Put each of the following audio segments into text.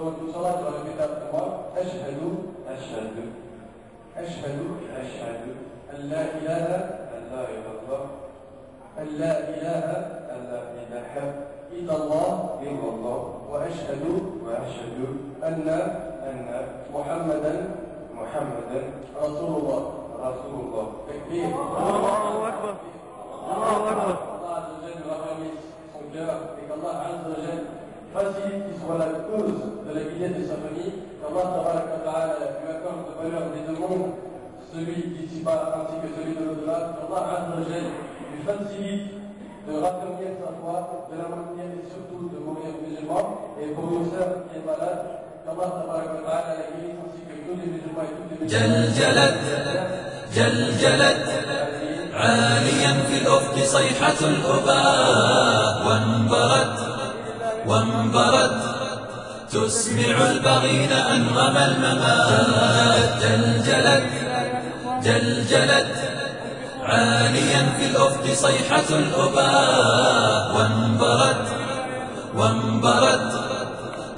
Donc, Inch'Allah, tu vas répéter après moi. Ashhadu, ashhadu, ashhadu, ashhadu, an la ilaha, an la ilaha, an la ilaha, an la ilaha, illallah, illallah, wa ashhadu, anna, Muhammadan, Rasulullah, Takbir. Allahu Akbar. Allahu Akbar. Allah Azza wa Jalla raffermisse son cœur et qu'Allah Azza wa Jalla facilite qu'il soit la cause de la vie de sa famille, qu'Allah Tabaraka wa Ta'ala lui accorde le bonheur des deux mondes, celui d'ici-bas ainsi que celui de l'au-delà, qu'Allah Azza wa Jalla lui facilite de raffermir sa foi, de la maintenir et surtout de mourir musulman. Et pour une sœur qui est malade, qu'Allah Tabaraka wa Ta'ala la guérisse ainsi que tous les musulmans et toutes les musulmanes. جلجلت عاليا في الأفق صيحة الأباء وانبرت تسمع البغين أنغم الممات. جلجلت عاليا في الأفق صيحة الأباء وانبرت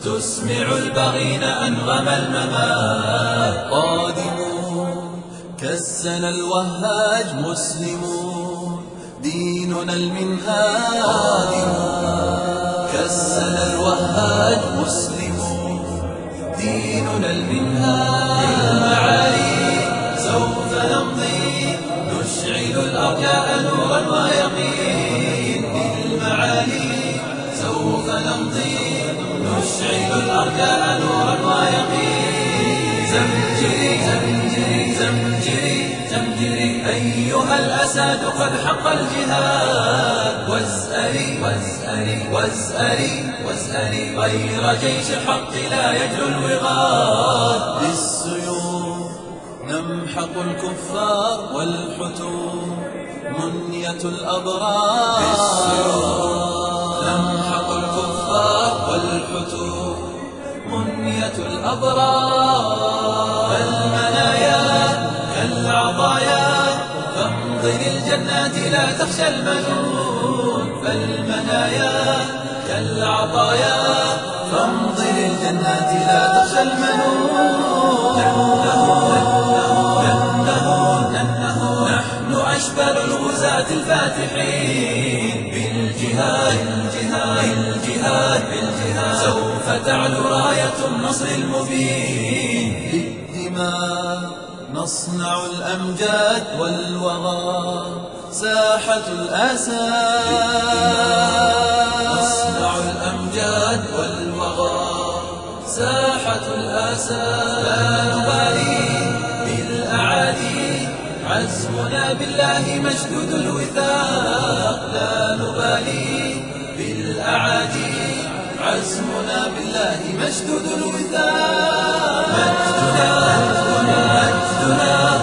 تسمع البغين أنغم الممات. قادمون كالسنا الوهاج مسلمون ديننا المنهاج. قادمون كالسنا الوهاج مسلمون ديننا المنهاج. للمعالي سوف نمضي نشعل الأرجاء نورا ويقين. للمعالي سوف نمضي نشعل الأرجاء نورا ويقين. زمجري زمجري زمجري زمجري أيها الأساد قد حق الجهاد. واسألي واسألي واسألي واسألي غير جيش الحق لا يجلو الوغاد. بالسيوف نمحق الكفار والحتوم منية الأبرار. بالسيوف نمحق الكفار والحتوم منية الأبرار. فالمنايا كالعطايا فامضي للجنات لا تخشى المنون. فالمنايا كالعطايا فامضي للجنات لا تخشى المنون. نحن أشبال الغزاة الفاتحين بالجهاد سوف تعلو راية النصر المبين. بالدماء نصنع الأمجاد والوغى ساحة الأسى. نصنع الأمجاد والوغى ساحة الأسى. لا نبالي بالأعادي عزمنا بالله مشدود الوثاق. لا نبالي بالأعادي عزمنا بالله مشدود الوثاق.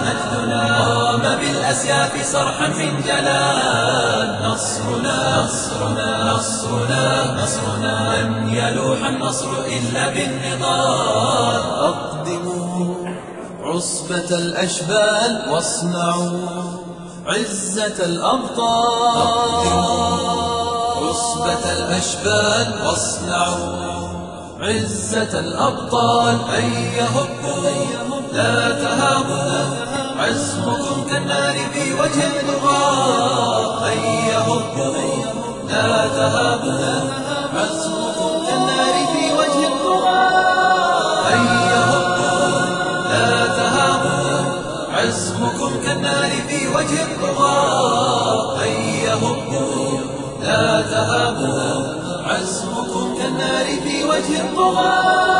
مجدنا قام بالأسياف صرحا من جلال. نصرنا لن يلوح النصر إلا بالنضال. أقدموا عصبة الأشبال واصنعوا عزة الأبطال. عصبة الأشبال واصنعوا عزة الأبطال. هيا هبوا لا تهابوا عزمكم كالنار في وجه الطغاة. هيا هبوا لا تهابوا عزمكم كالنار في وجه الطغاة. هيا هبوا لا تهابوا عزمكم كالنار في وجه الطغاة. هيا هبوا لا تهابوا عزمكم كالنار في وجه الطغاة.